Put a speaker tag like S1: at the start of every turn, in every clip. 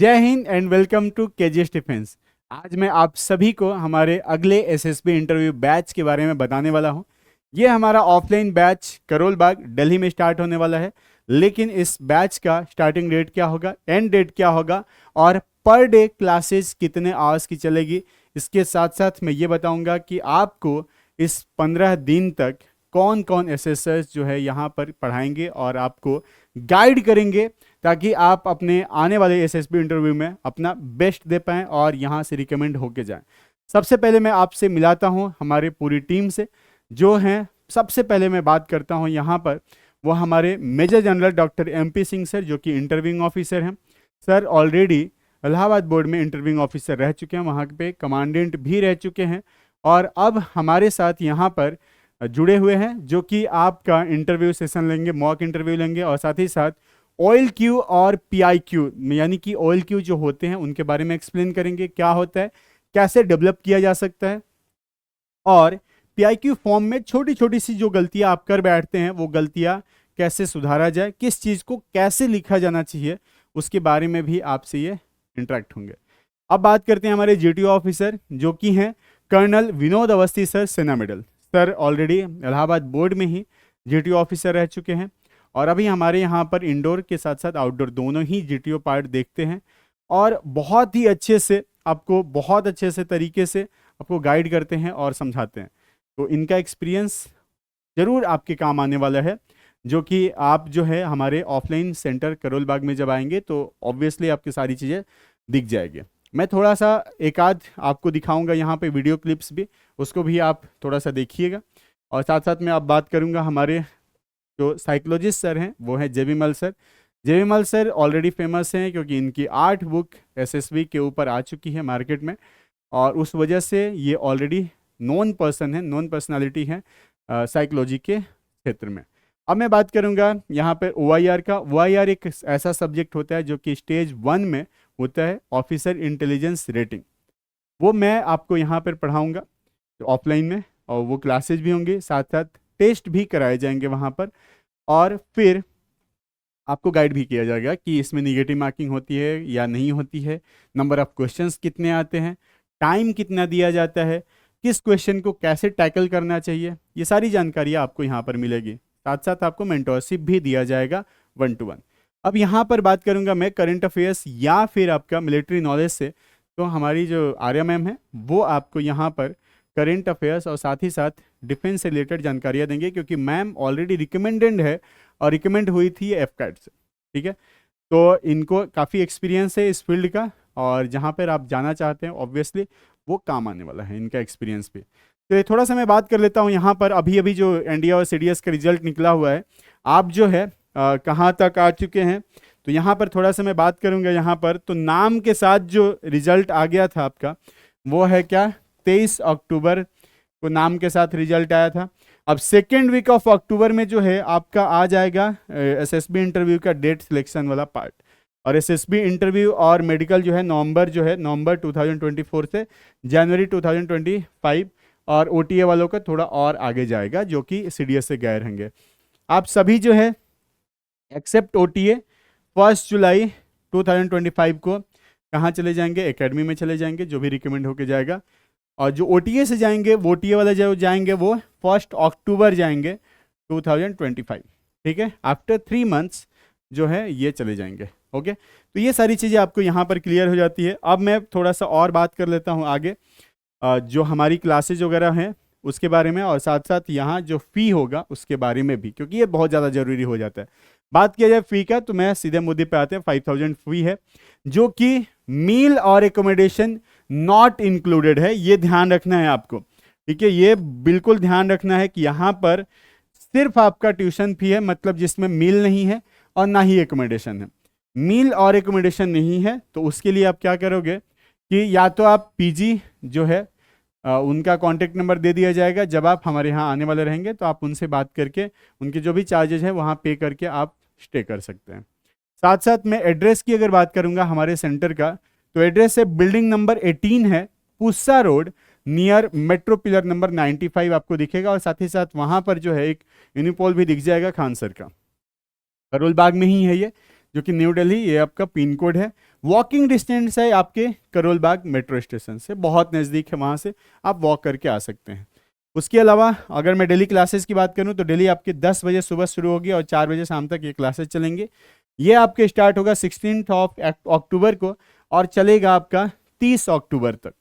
S1: जय Hind and welcome to KGS defence. आज मैं आप सभी को हमारे अगले एसएसबी इंटरव्यू बैच के बारे में बताने वाला हूं। ये हमारा ऑफलाइन बैच करोल बाग दिल्ली में स्टार्ट होने वाला है, लेकिन इस बैच का स्टार्टिंग डेट क्या होगा, एंड डेट क्या होगा और पर डे क्लासेस कितने आवर्स की चलेगी, इसके साथ साथ मैं ये बताऊंगा कि आपको इस 15 दिन तक कौन कौन एसएसएस जो है यहाँ पर पढ़ाएंगे और आपको गाइड करेंगे ताकि आप अपने आने वाले एसएसबी इंटरव्यू में अपना बेस्ट दे पाएं और यहाँ से रिकमेंड होके जाएं। सबसे पहले मैं आपसे मिलाता हूँ हमारे पूरी टीम से जो हैं। सबसे पहले मैं बात करता हूँ यहाँ पर, वो हमारे major general doctor MP Singh sir जो कि इंटरव्यूइंग ऑफिसर हैं। सर ऑलरेडी इलाहाबाद बोर्ड में इंटरव्यूइंग ऑफिसर रह चुके हैं, वहाँ पे कमांडेंट भी रह चुके हैं और अब हमारे साथ यहाँ पर जुड़े हुए हैं जो कि आपका इंटरव्यू सेशन लेंगे, मॉक इंटरव्यू लेंगे और साथ ही साथ ऑयल क्यू और PIQ यानी कि ऑयल क्यू जो होते हैं उनके बारे में एक्सप्लेन करेंगे, क्या होता है, कैसे डेवलप किया जा सकता है और PIQ फॉर्म में छोटी छोटी सी जो गलतियां आप कर बैठते हैं वो गलतियां कैसे सुधारा जाए, किस चीज़ को कैसे लिखा जाना चाहिए, उसके बारे में भी आपसे ये इंटरेक्ट होंगे। अब बात करते हैं हमारे GTO ऑफिसर जो कि हैं कर्नल विनोद अवस्थी सर, सेना medal. Sir already Allahabad board में ही GTO ऑफिसर रह चुके हैं और अभी हमारे यहाँ पर इंडोर के साथ साथ आउटडोर दोनों ही GTO पार्ट देखते हैं और बहुत ही अच्छे से आपको, बहुत अच्छे से तरीके से आपको गाइड करते हैं और समझाते हैं। तो इनका एक्सपीरियंस ज़रूर आपके काम आने वाला है, जो कि आप जो है हमारे ऑफलाइन सेंटर करोल बाग में जब आएंगे तो ऑब्वियसली आपकी सारी चीज़ें दिख जाएगी। मैं थोड़ा सा एक आध आपको दिखाऊंगा यहाँ पे वीडियो क्लिप्स भी, उसको भी आप थोड़ा सा देखिएगा और साथ साथ में आप बात करूँगा हमारे जो साइकोलॉजिस्ट सर हैं वो हैं जेबीमल सर। जेबीमल सर ऑलरेडी फेमस हैं क्योंकि इनकी 8 बुक SSB के ऊपर आ चुकी है मार्केट में और उस वजह से ये ऑलरेडी नॉन पर्सन है, नॉन पर्सनालिटी है साइकोलॉजी के क्षेत्र में। अब मैं बात करूंगा यहाँ पर OIR का। OIR एक ऐसा सब्जेक्ट होता है जो कि स्टेज 1 में होता है, ऑफिसर इंटेलिजेंस रेटिंग। वो मैं आपको यहाँ पर पढ़ाऊँगा ऑफलाइन में और वो क्लासेज भी होंगी, साथ साथ टेस्ट भी कराए जाएंगे वहाँ पर और फिर आपको गाइड भी किया जाएगा कि इसमें निगेटिव मार्किंग होती है या नहीं होती है, नंबर ऑफ क्वेश्चंस कितने आते हैं, टाइम कितना दिया जाता है, किस क्वेश्चन को कैसे टैकल करना चाहिए, ये सारी जानकारी आपको यहाँ पर मिलेगी। साथ साथ आपको मेंटोरशिप भी दिया जाएगा 1 to 1। अब यहाँ पर बात करूँगा मैं करंट अफेयर्स या फिर आपका मिलिट्री नॉलेज से, तो हमारी जो आर्या मैम है वो आपको यहाँ पर करंट अफेयर्स और साथ ही साथ डिफेंस से रिलेटेड जानकारियाँ देंगे क्योंकि मैम ऑलरेडी रिकमेंडेड है और रिकमेंड हुई थी FCAT से, ठीक है। तो इनको काफ़ी एक्सपीरियंस है इस फील्ड का और जहाँ पर आप जाना चाहते हैं ऑब्वियसली वो काम आने वाला है इनका एक्सपीरियंस भी। तो ये थोड़ा सा मैं बात कर लेता हूँ यहाँ पर। अभी अभी जो NDA और CDS का रिजल्ट निकला हुआ है, आप जो है कहाँ तक आ चुके हैं, तो यहाँ पर थोड़ा सा मैं बात करूँगा। यहाँ पर तो नाम के साथ जो रिजल्ट आ गया था आपका वो है क्या, 23 अक्टूबर को नाम के साथ रिजल्ट आया था। अब सेकेंड वीक ऑफ अक्टूबर में जो है आपका आ जाएगा SSB इंटरव्यू का डेट सिलेक्शन वाला पार्ट और SSB इंटरव्यू और मेडिकल जो है नवंबर 2024 से जनवरी 2025 और OTA वालों का थोड़ा और आगे जाएगा जो कि CDS से गए रहेंगे। आप सभी जो है एक्सेप्ट OTA 1 जुलाई 2025 को कहाँ चले जाएंगे, एकेडमी में चले जाएंगे जो भी रिकमेंड होके जाएगा और जो OTA से जाएंगे वो OTA वाला जो जाएंगे वो 1 अक्टूबर जाएंगे 2025, ठीक है। आफ्टर 3 मंथ्स जो है ये चले जाएंगे, ओके। तो ये सारी चीज़ें आपको यहाँ पर क्लियर हो जाती है। अब मैं थोड़ा सा और बात कर लेता हूँ आगे जो हमारी क्लासेज वगैरह हैं उसके बारे में और साथ साथ यहाँ जो फ़ी होगा उसके बारे में भी, क्योंकि ये बहुत ज़्यादा ज़रूरी हो जाता है। बात किया जाए फ़ी का तो मैं सीधे मुद्दे पे आते हैं। 5000 फ़ी है जो कि मील और एकोमोडेशन नॉट इंक्लूडेड है, ये ध्यान रखना है आपको, ठीक है। ये बिल्कुल ध्यान रखना है कि यहाँ पर सिर्फ आपका ट्यूशन फ़ी है, मतलब जिसमें मील नहीं है और ना ही एकोमोडेशन है। मील और एकोमोडेशन नहीं है तो उसके लिए आप क्या करोगे कि या तो आप PG जो है उनका कॉन्टेक्ट नंबर दे दिया जाएगा, जब आप हमारे यहाँ आने वाले रहेंगे तो आप उनसे बात करके उनके जो भी चार्जेस हैं वहाँ पे करके आप स्टे कर सकते हैं। साथ साथ मैं एड्रेस की अगर बात करूँगा हमारे सेंटर का, तो एड्रेस है बिल्डिंग नंबर 18 है, Pusa road, near metro pillar number 95 आपको दिखेगा और साथ ही साथ वहाँ पर जो है एक यूनिपोल भी दिख जाएगा खान सर का, करोल बाग में ही है ये। जो कि न्यू दिल्ली, ये आपका पिन कोड है। वॉकिंग डिस्टेंस है आपके करोल बाग मेट्रो स्टेशन से, बहुत नज़दीक है, वहाँ से आप वॉक करके आ सकते हैं। उसके अलावा अगर मैं डेली क्लासेस की बात करूं तो डेली आपके 10 बजे सुबह शुरू होगी और 4 बजे शाम तक ये क्लासेस चलेंगे। ये आपके स्टार्ट होगा 16 अक्टूबर को और चलेगा आपका 30 अक्टूबर तक।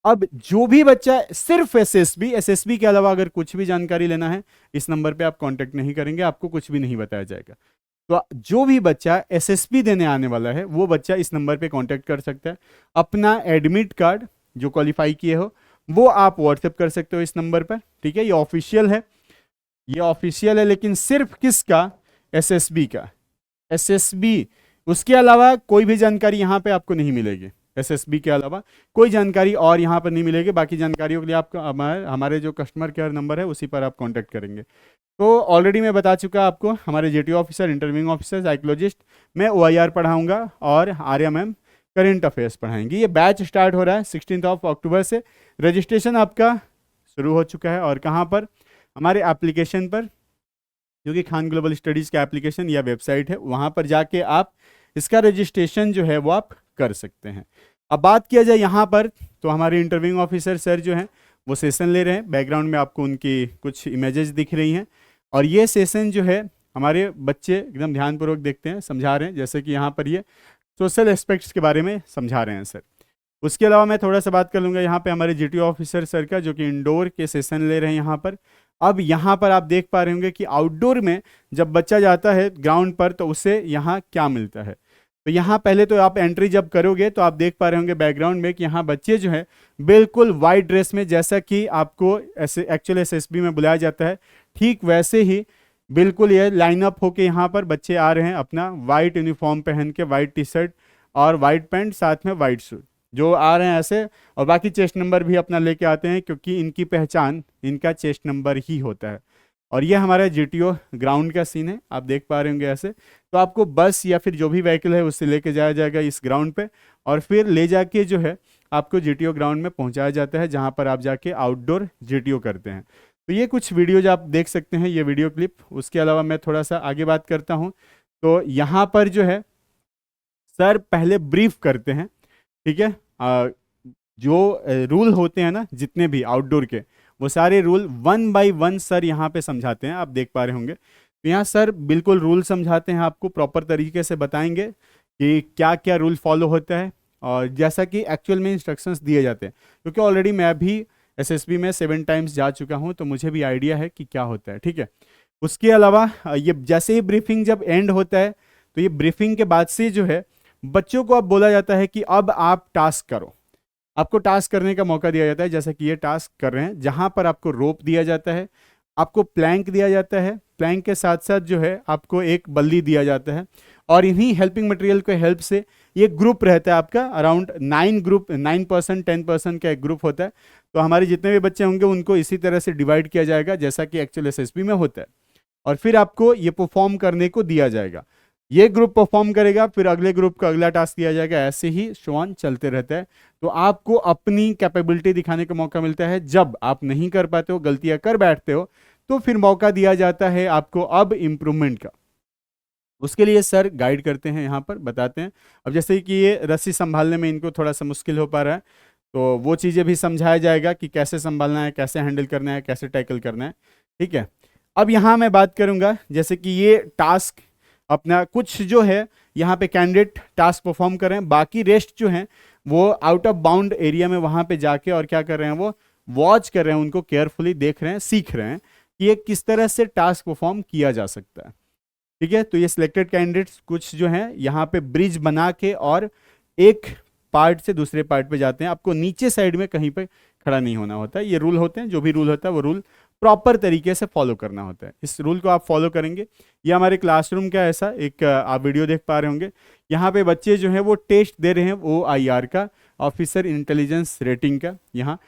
S1: अब जो भी बच्चा सिर्फ एसएसबी के अलावा अगर कुछ भी जानकारी लेना है, इस नंबर पे आप कांटेक्ट नहीं करेंगे, आपको कुछ भी नहीं बताया जाएगा। तो जो भी बच्चा एसएसबी देने आने वाला है वो बच्चा इस नंबर पे कांटेक्ट कर सकता है। अपना एडमिट कार्ड जो क्वालिफाई किए हो वो आप व्हाट्सएप कर सकते हो इस नंबर पर, ठीक है। ये ऑफिशियल है, ये ऑफिशियल है, लेकिन सिर्फ किसका? एसएसबी का। एसएसबी, उसके अलावा कोई भी जानकारी यहाँ पे आपको नहीं मिलेगी। एसएसबी के अलावा कोई जानकारी और यहाँ पर नहीं मिलेगी। बाकी जानकारियों के लिए आपका हमारे जो कस्टमर केयर नंबर है उसी पर आप कांटेक्ट करेंगे। तो ऑलरेडी मैं बता चुका आपको, हमारे JTO officer, interviewing officer, psychologist, मैं ओआईआर पढ़ाऊंगा और आर्या मैम करेंट अफेयर्स पढ़ाएंगे। ये बैच स्टार्ट हो रहा है 16 अक्टूबर से। रजिस्ट्रेशन आपका शुरू हो चुका है और कहाँ पर? हमारे एप्लीकेशन पर, जो कि खान ग्लोबल स्टडीज़ का एप्लीकेशन या वेबसाइट है, वहाँ पर जाके आप इसका रजिस्ट्रेशन जो है वो आप कर सकते हैं। अब बात किया जाए यहाँ पर, तो हमारे इंटरव्यूइंग ऑफिसर सर जो हैं वो सेशन ले रहे हैं। बैकग्राउंड में आपको उनकी कुछ इमेजेस दिख रही हैं और ये सेशन जो है हमारे बच्चे एकदम ध्यानपूर्वक देखते हैं, समझा रहे हैं। जैसे कि यहाँ पर ये सोशल एस्पेक्ट्स के बारे में समझा रहे हैं सर। उसके अलावा मैं थोड़ा सा बात कर लूँगा यहाँ पे हमारे जीटीओ ऑफिसर सर का, जो कि इंडोर के सेशन ले रहे हैं यहाँ पर। अब यहाँ पर आप देख पा रहे होंगे कि आउटडोर में जब बच्चा जाता है ग्राउंड पर तो उसे यहाँ क्या मिलता है। तो यहाँ पहले तो आप एंट्री जब करोगे तो आप देख पा रहे होंगे बैकग्राउंड में कि यहाँ बच्चे जो है बिल्कुल वाइट ड्रेस में, जैसा कि आपको ऐसे एक्चुअल एसएसबी में बुलाया जाता है, ठीक वैसे ही बिल्कुल ये लाइन अप होके यहाँ पर बच्चे आ रहे हैं अपना वाइट यूनिफॉर्म पहन के, वाइट टी शर्ट और वाइट पैंट, साथ में वाइट शूज, जो आ रहे हैं ऐसे। और बाकी चेस्ट नंबर भी अपना लेके आते हैं, क्योंकि इनकी पहचान इनका चेस्ट नंबर ही होता है। और ये हमारा जीटीओ ग्राउंड का सीन है, आप देख पा रहे होंगे ऐसे। तो आपको बस या फिर जो भी व्हीकल है उससे लेके जाया जाएगा इस ग्राउंड पे और फिर ले जाके जो है आपको जीटीओ ग्राउंड में पहुंचाया जाता है, जहां पर आप जाके आउटडोर जीटीओ करते हैं। तो ये कुछ वीडियोज आप देख सकते हैं, ये वीडियो क्लिप। उसके अलावा मैं थोड़ा सा आगे बात करता हूँ। तो यहाँ पर जो है सर पहले ब्रीफ करते हैं, ठीक है। जो रूल होते हैं ना जितने भी आउटडोर के, वो सारे रूल 1 बाय 1 सर यहाँ पे समझाते हैं, आप देख पा रहे होंगे। तो यहाँ सर बिल्कुल रूल समझाते हैं, आपको प्रॉपर तरीके से बताएंगे कि क्या क्या रूल फॉलो होता है और जैसा कि एक्चुअल में इंस्ट्रक्शंस दिए जाते हैं। क्योंकि ऑलरेडी मैं भी एसएसबी में 7 टाइम्स जा चुका हूँ, तो मुझे भी आइडिया है कि क्या होता है, ठीक है। उसके अलावा ये जैसे ही ब्रीफिंग जब एंड होता है, तो ये ब्रीफिंग के बाद से जो है बच्चों को अब बोला जाता है कि अब आप टास्क करो। आपको टास्क करने का मौका दिया जाता है, जैसे कि ये टास्क कर रहे हैं, जहां पर आपको रोप दिया जाता है, आपको प्लैंक दिया जाता है, प्लैंक के साथ साथ जो है आपको एक बल्ली दिया जाता है। और इन्हीं हेल्पिंग मटेरियल के हेल्प से ये ग्रुप रहता है आपका, अराउंड 9% 10% का एक ग्रुप होता है। तो हमारे जितने भी बच्चे होंगे उनको इसी तरह से डिवाइड किया जाएगा, जैसा कि एक्चुअल एसएसबी में होता है। और फिर आपको ये परफॉर्म करने को दिया जाएगा, ये ग्रुप परफॉर्म करेगा, फिर अगले ग्रुप को अगला टास्क दिया जाएगा, ऐसे ही शो ऑन चलते रहता है। तो आपको अपनी कैपेबिलिटी दिखाने का मौका मिलता है। जब आप नहीं कर पाते हो, गलतियां कर बैठते हो, तो फिर मौका दिया जाता है आपको अब इम्प्रूवमेंट का। उसके लिए सर गाइड करते हैं, यहाँ पर बताते हैं। अब जैसे कि ये रस्सी संभालने में इनको थोड़ा सा मुश्किल हो पा रहा है, तो वो चीज़ें भी समझाया जाएगा कि कैसे संभालना है, कैसे हैंडल करना है, कैसे टैकल करना है, ठीक है। अब यहाँ मैं बात करूँगा, जैसे कि ये टास्क अपना कुछ जो है यहाँ पे कैंडिडेट टास्क परफॉर्म कर रहे हैं, बाकी रेस्ट जो हैं वो आउट ऑफ बाउंड एरिया में वहाँ पे जाके और क्या कर रहे हैं, वो वॉच कर रहे हैं, उनको केयरफुली देख रहे हैं, सीख रहे हैं कि ये किस तरह से टास्क परफॉर्म किया जा सकता है, ठीक है। तो ये सिलेक्टेड कैंडिडेट्स कुछ जो हैं यहाँ पे ब्रिज बना के और एक पार्ट से दूसरे पार्ट पे जाते हैं। आपको नीचे साइड में कहीं पे खड़ा नहीं होना होता है। ये रूल होते हैं, जो भी रूल होता है वो रूल प्रॉपर तरीके से फॉलो करना होता है। इस रूल को आप फॉलो करेंगे। ये हमारे क्लासरूम का ऐसा एक आप वीडियो देख पा रहे होंगे। यहाँ पे बच्चे जो हैं वो टेस्ट दे रहे हैं OIR का, ऑफिसर इंटेलिजेंस रेटिंग का, यहाँ,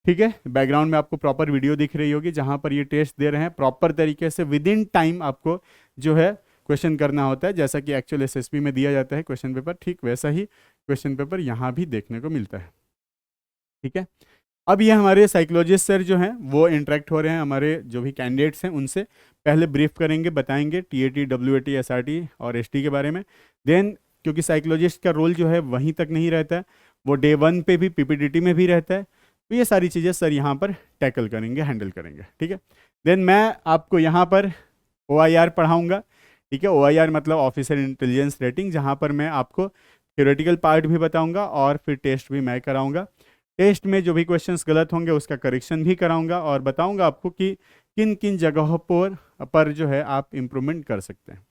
S1: ठीक है। बैकग्राउंड में आपको प्रॉपर वीडियो दिख रही होगी जहाँ पर ये टेस्ट दे रहे हैं। प्रॉपर तरीके से विद इन टाइम आपको जो है क्वेश्चन करना होता है, जैसा कि एक्चुअल एसएसबी में दिया जाता है क्वेश्चन पेपर, ठीक वैसा ही क्वेश्चन पेपर यहाँ भी देखने को मिलता है, ठीक है। अब ये हमारे साइकोलॉजिस्ट सर जो हैं वो इंटरेक्ट हो रहे हैं हमारे जो भी कैंडिडेट्स हैं उनसे, पहले ब्रीफ करेंगे, बताएंगे टीएटी, डब्ल्यूएटी, एसआरटी और एसटी के बारे में। देन क्योंकि साइकोलॉजिस्ट का रोल जो है वहीं तक नहीं रहता है, वो डे 1 पे भी पीपीडीटी में भी रहता है, तो ये सारी चीज़ें सर यहाँ पर टैकल करेंगे, हैंडल करेंगे, ठीक है। देन मैं आपको यहाँ पर OIR पढ़ाऊँगा, ठीक है। OIR मतलब ऑफिसर इंटेलिजेंस रेटिंग, जहाँ पर मैं आपको थ्योरेटिकल पार्ट भी बताऊँगा और फिर टेस्ट भी मैं कराऊँगा। टेस्ट में जो भी क्वेश्चंस गलत होंगे उसका करेक्शन भी कराऊंगा और बताऊंगा आपको कि किन किन जगहों पर जो है आप इम्प्रूवमेंट कर सकते हैं।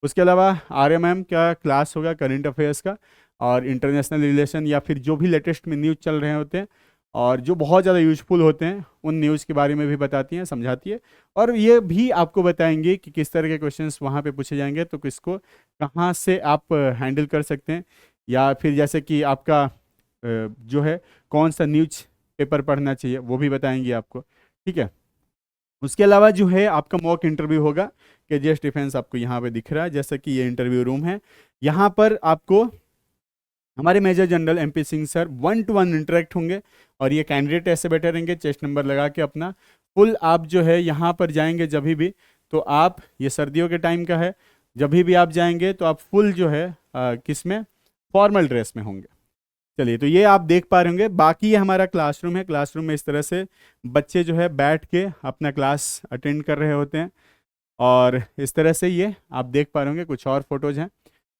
S1: उसके अलावा RMM का क्लास होगा करंट अफेयर्स का और इंटरनेशनल रिलेशन या फिर जो भी लेटेस्ट में न्यूज़ चल रहे होते हैं और जो बहुत ज़्यादा यूजफुल होते हैं उन न्यूज़ के बारे में भी बताती हैं, समझाती है। और ये भी आपको बताएंगे कि किस तरह के क्वेश्चंस वहाँ पे पूछे जाएंगे, तो किसको कहाँ से आप हैंडल कर सकते हैं, या फिर जैसे कि आपका जो है कौन सा न्यूज पेपर पढ़ना चाहिए वो भी बताएंगे आपको, ठीक है। उसके अलावा जो है आपका मॉक इंटरव्यू होगा। केजीएस डिफेंस आपको यहाँ पे दिख रहा है, जैसे कि ये इंटरव्यू रूम है। यहाँ पर आपको हमारे major general MP Singh sir 1-to-1 interact होंगे और ये कैंडिडेट ऐसे बैठे रहेंगे चेस्ट नंबर लगा के अपना। फुल आप जो है यहाँ पर जाएंगे जब भी, तो आप, ये सर्दियों के टाइम का है, जब भी आप जाएंगे तो आप फुल जो है किस में, फॉर्मल ड्रेस में होंगे। चलिए, तो ये आप देख पा रहे होंगे। बाकी ये हमारा क्लासरूम है। क्लासरूम में इस तरह से बच्चे जो है बैठ के अपना क्लास अटेंड कर रहे होते हैं और इस तरह से ये आप देख पा रहे होंगे। कुछ और फोटोज हैं,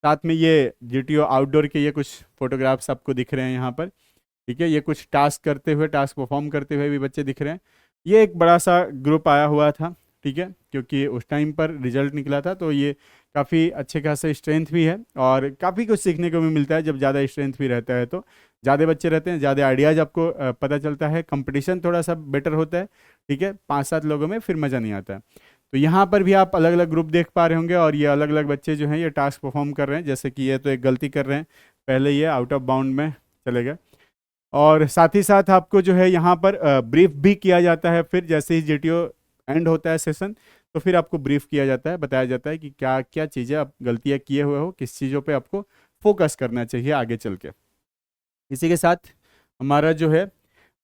S1: साथ में ये GTO आउटडोर के ये कुछ फोटोग्राफ्स आपको दिख रहे हैं यहाँ पर, ठीक है। ये कुछ टास्क करते हुए, टास्क परफॉर्म करते हुए भी बच्चे दिख रहे हैं। ये एक बड़ा सा ग्रुप आया हुआ था, ठीक है, क्योंकि उस टाइम पर रिजल्ट निकला था, तो ये काफ़ी अच्छे खासा स्ट्रेंथ भी है और काफ़ी कुछ सीखने को भी मिलता है। जब ज़्यादा स्ट्रेंथ भी रहता है तो ज़्यादा बच्चे रहते हैं, ज़्यादा आइडियाज़ आपको पता चलता है, कंपटीशन थोड़ा सा बेटर होता है, ठीक है। 5-7 लोगों में फिर मज़ा नहीं आता है। तो यहाँ पर भी आप अलग अलग ग्रुप देख पा रहे होंगे और ये अलग अलग बच्चे जो हैं ये टास्क परफॉर्म कर रहे हैं। जैसे कि ये तो एक गलती कर रहे हैं, पहले ये आउट ऑफ बाउंड में चले गए। और साथ ही साथ आपको जो है यहाँ पर ब्रीफ भी किया जाता है। फिर जैसे ही GTO एंड होता है सेशन, तो फिर आपको ब्रीफ किया जाता है, बताया जाता है कि क्या क्या चीज़ें आप गलतियाँ किए हुए हो, किस चीज़ों पे आपको फोकस करना चाहिए आगे चल के। इसी के साथ हमारा जो है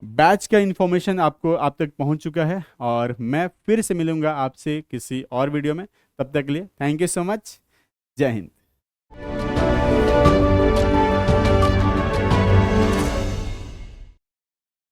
S1: बैच का इन्फॉर्मेशन आपको आप तक पहुंच चुका है और मैं फिर से मिलूंगा आपसे किसी और वीडियो में। तब तक के लिए थैंक यू सो मच। जय हिंद।